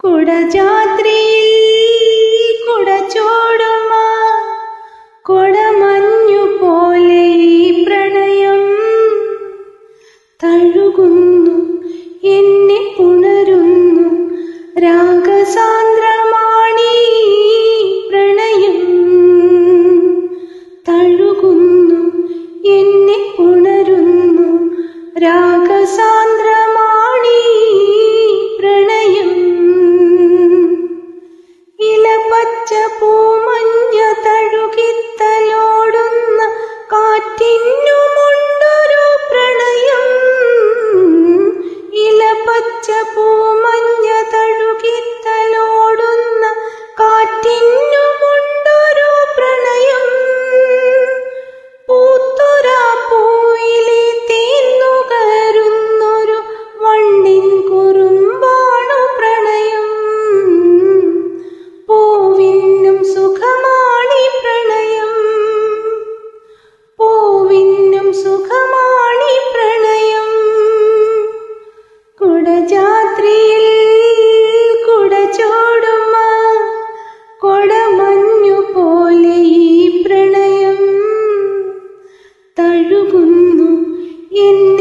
കുടജാദ്രിയിൽ കുടചൂടുമാ കൊടമഞ്ഞു പോലെ ഈ പ്രണയം തഴുകുന്നു, എന്നെ പുണരുന്നു. രാഗസാന്ദ്രമാണീ പ്രണയം തഴുകുന്നു, എന്നെ പുണരുന്നു. രാഗസാന്ദ്രമാണീ പ്രണയം. ഇലപച്ച പൂമഞ്ഞ തഴുകിത്തലോടുന്ന കാറ്റിനുമുണ്ടൊരു പ്രണയം. ഇലപച്ച പൂമഞ്ഞ തഴുകിത്തലോടുന്ന കാറ്റിനുമുണ്ടൊരു പ്രണയം. പൂത്തൊരാ പൂവിലെ തേന്നുകരുന്നൊരു വണ്ടിൻ കുറുമ്പാണു പ്രണയം. പൂവിനും സുഖമാണി പ്രണയം, പൂവിനും സുഖമാണി പ്രണയം. കുടജാദ്രിയിൽ കുടചൂടുമാ കൊടമഞ്ഞു പോലെ ഈ പ്രണയം തഴുകുന്നു, എന്നെ